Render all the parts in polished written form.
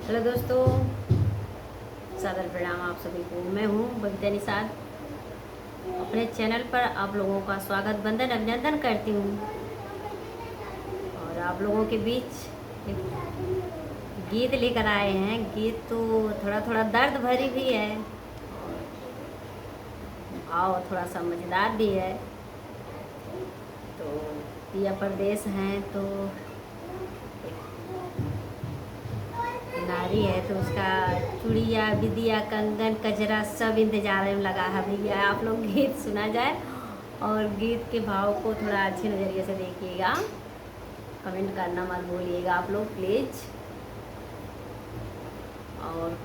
Hello दोस्तों, सादर प्रणाम आप सभी को। मैं हूँ बबीता निषाद। अपने चैनल पर आप लोगों का स्वागत वंदन अभिनंदन करती हूँ। और आप लोगों के बीच एक गीत लेकर आए हैं। गीत तो थोड़ा थोड़ा दर्द भरी भी है और भाव थोड़ा सा मज़ेदार भी है। तो पिया परदेश हैं तो नारी है तो उसका चूड़िया बिदिया कंगन कजरा सब इंतजार में लगा है भैया। आप लोग गीत सुना जाए और गीत के भाव को थोड़ा अच्छे नज़रिए से देखिएगा। कमेंट करना मत भूलिएगा आप लोग प्लीज़। और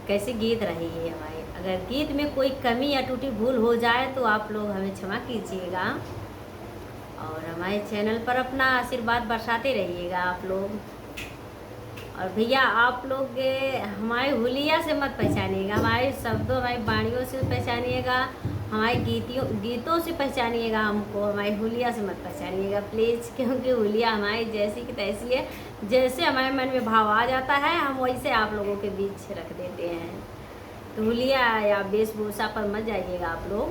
कैसे गीत रही है हमारे, अगर गीत में कोई कमी या टूटी भूल हो जाए तो आप लोग हमें क्षमा कीजिएगा। और हमारे चैनल पर अपना आशीर्वाद बरसाते रहिएगा आप लोग। और भैया आप लोग हमारे हुलिया से मत पहचानिएगा, हमारे शब्दों हमारी वाणियों से पहचानिएगा, हमारे गीतों से पहचानिएगा हमको। हमारे हुलिया से मत पहचानिएगा प्लीज़, क्योंकि हुलिया हमारी जैसी की तैसी है। जैसे हमारे मन में भाव आ जाता है हम वैसे आप लोगों के बीच रख देते हैं। तो हुलिया या वेशभूषा पर मत जाइएगा आप लोग।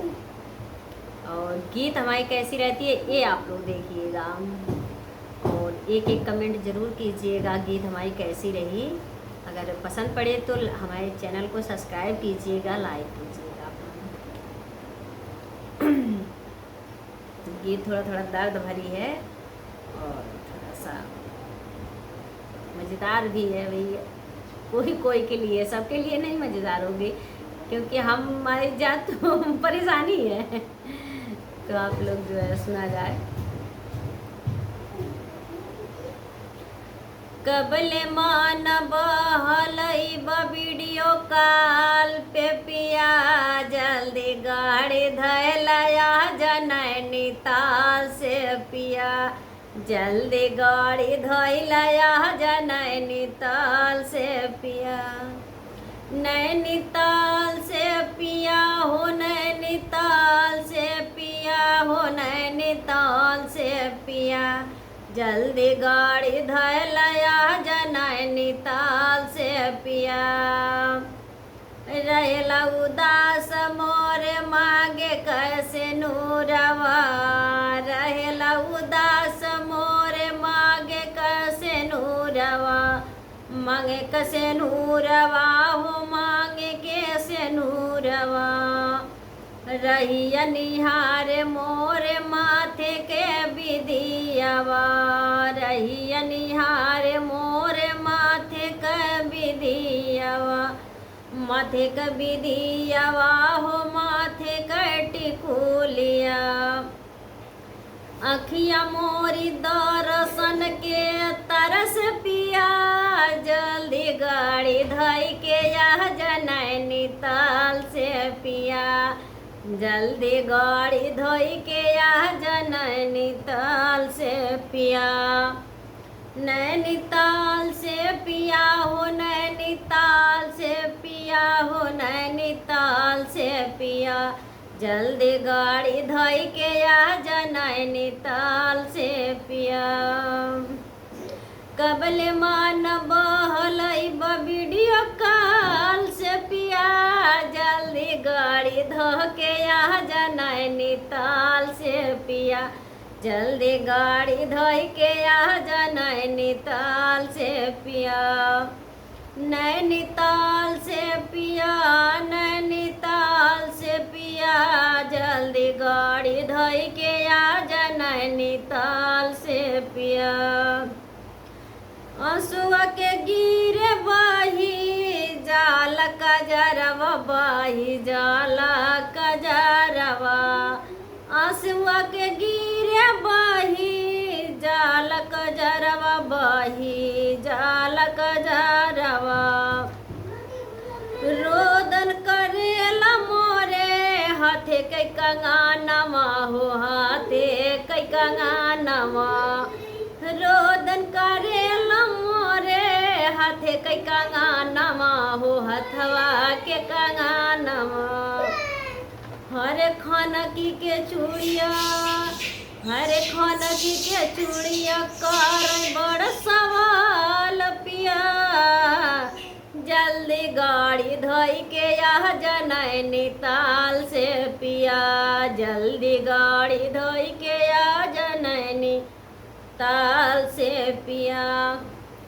और गीत हमारी कैसी रहती है ये आप लोग देखिएगा और एक एक कमेंट ज़रूर कीजिएगा गीत हमारी कैसी रही। अगर पसंद पड़े तो हमारे चैनल को सब्सक्राइब कीजिएगा, लाइक कीजिएगा। गीत थोड़ा थोड़ा दर्द भरी है और थोड़ा सा मज़ेदार भी है भैया। कोई कोई के लिए, सबके लिए नहीं मज़ेदार होगी, क्योंकि हमारी जात तो परेशानी है। तो आप लोग जो है सुना जाए। कबले मान बहलई वीडियो कॉल पे पिया, जल्दी गाड़ी धैलया जनैनी ताल से पिया, जल्दी गाड़ी धैलया जनैनी ताल से पिया। नैनीताल से पिया हो, नैनीताल से पिया हो, नैनीताल से पिया, जल्दी गाड़ी धैलया जनैनीताल से पिया। रहेला उदास मोरे मांगे कैसे नूरवा, रहेला उदास मोरे मांगे कैसे नूरवा, मांगे कैसे नूरवा हो, मांगे कैसे नूरवा। रहिया निहारे मोरे माथे के बिदियावा, रहिया निहारे मोरे माथे के बिदियावा, माथे के बिदियावा हो, माथे के टिकुलिया। अखिया मोरी दर्शन के तरस पिया, जल्दी गाड़ी धई के यह जनैनीताल से पिया, जल्दी गाड़ी धोई के यह जनैनीताल से पिया। नैनीताल से पिया हो, नैनीताल से पिया हो, नैनीताल से पिया, जल्दी गाड़ी धोई के यह जनैनीताल से पिया। कबले मान बहलई वीडियो कॉल से पिया, जल्दी गाड़ी धो के यह जनैनीताल से पिया, जल्दी गाड़ी धोई के यह जनैनीताल से पिया। नैनीताल से पिया, नैनीताल से पिया, जल्दी गाड़ी धोई के यह जनैनीताल से पिया। आंसुआ के गिरे बही जाल कजरवा, बही जाल कजरवा, आंसुआ के गिरे बही जाल कजरवा, बही जाल कजरवा। रोदन करेला मोरे हाथे कई कंगानवा हो, हाथे कई कंगानवा। रोदन करेला मोरे हाथे कई कंगानवा हो, हथवा के कंगानवा। हरे खनकी के चूड़िया, हरे खनकी के चूड़िया कर बड़ सवाल पिया, जल्दी गाड़ी धोई के यह नैनीताल से पिया, जल्दी गाड़ी धोई के यह नैनीताल से पिया।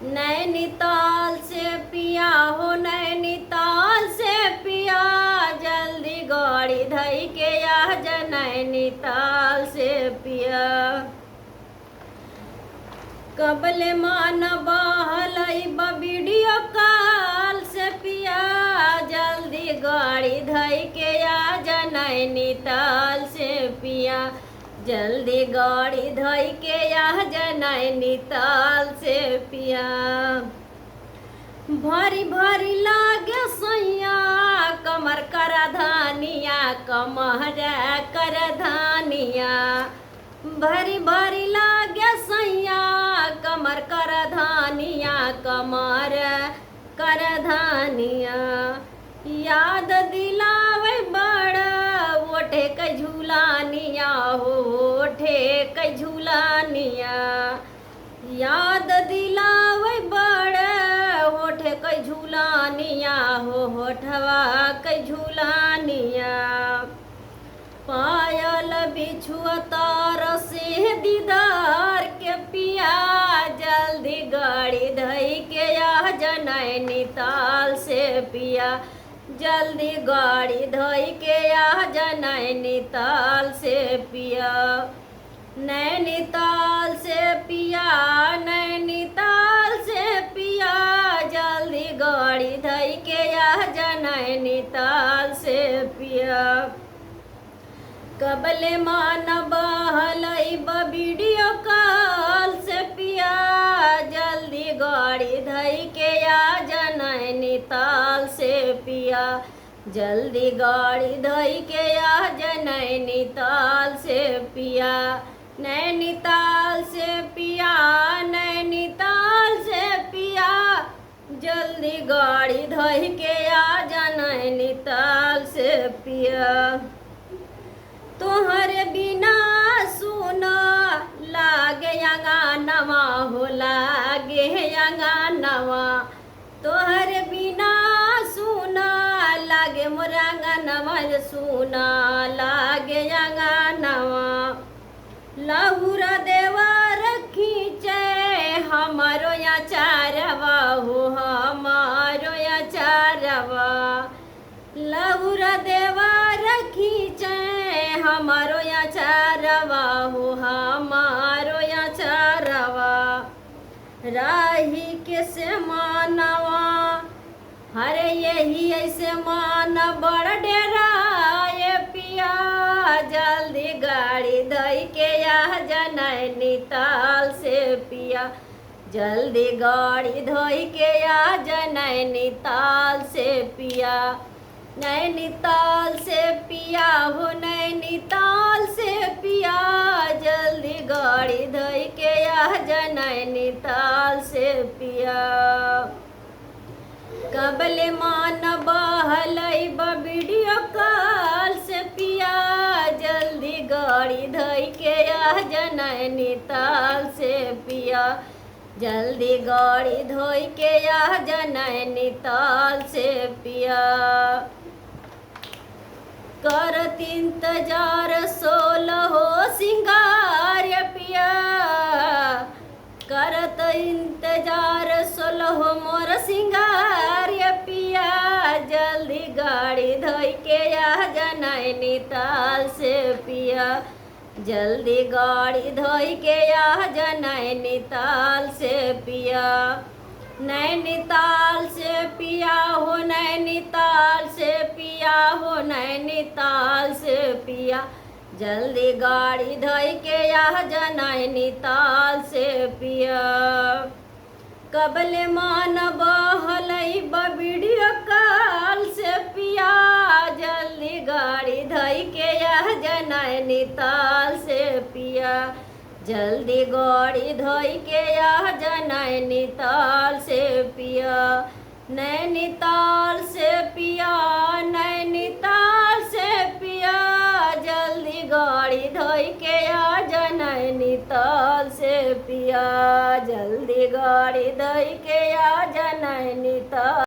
नैनीताल से पिया हो नैनीताल से पिया, जल्दी गाड़ी धोई के यह नैनीताल से पिया। कबले मान बहलई वीडियो कॉल से पिया, जल्दी गाड़ी धई के आ नैनीताल से पिया, जल्दी गाड़ी धई के आ नैनीताल से पिया। भारी भारी लागे सैया कमर कर धानिया, कमर कर धानिया, भारी भारी लागे सैया कमर कर धानिया, कमर कर धानिया। याद दिलावे बड़ा ओठे के झूलानिया हो, ओठे के झूलानिया। याद दिलावे बड़ा ओठे के झूलानिया हो, होठवा के झूलानिया। पायल बिछुआ तार से दीदार के पिया, जल्दी गाड़ी धई के आ नैनीताल से पिया, जल्दी गाड़ी धई के आ नैनीताल से पिया। नैनीताल से पिया, नैनीताल से पिया, जल्दी गाड़ी धई के आ नैनीताल से पिया। कबले मान बहलई वीडियो कॉल से पिया, जल्दी गाड़ी धई के आ नैनीताल से पिया, जल्दी गाड़ी धई के आ नैनीताल से पिया। नैनीताल से पिया, नैनीताल से पिया, जल्दी गाड़ी धई के आ नैनीताल से पिया। तोहरे बिना सुना लागे अंगनवा हो, लागे अंगनवा, तोहरे बिना सुना लागे मोर अंगनवा, सुना लागे अंगनवा। लहुरा देवर खींचे हमारो या चारवा हो, हमारो या चारवा। लहुरा देवर खींचे हमारो या चारवा हो, हमारो या चारवा। राही के से मानवा हरे यही ऐसे मान बड़ डेरा ये पिया, जल्दी गाड़ी धई के आ नैनीताल से पिया, जल्दी गाड़ी धोई के आ नैनीताल से पिया। नैनीताल से पिया हो नैनीताल से पिया, जल्दी गाड़ी धई के आ नैनीताल से पिया। कबले मान बहलई वीडियो कॉल से पिया, जल्दी गाड़ी धई के आ नैनीताल से पिया, जल्दी गाड़ी धोई के आ नैनीताल से पिया। करत इंतजार 16 सिंगार पिया, करत इंतजार 16 मोर सिंगार पिया, जल्दी गाड़ी धई के आ नैनीताल से पिया, जल्दी गाड़ी धोई के आ नैनीताल से पिया। नैनीताल से पिया हो नैनीताल से पिया हो नैनीताल से पिया, जल्दी गाड़ी धई के आ नैनीताल से पिया। कबले मान बहलई वीडियो कॉल से पिया, जल्दी गाड़ी धई के आ नैनीताल से पिया, जल्दी गाड़ी धोई के आ नैनीताल से पिया। नैनीताल से पिया, नैनीताल से पिया, जल्दी गाड़ी धोई के आ नैनीताल से पिया, जल्दी गाड़ी धोई के आ नैनीताल।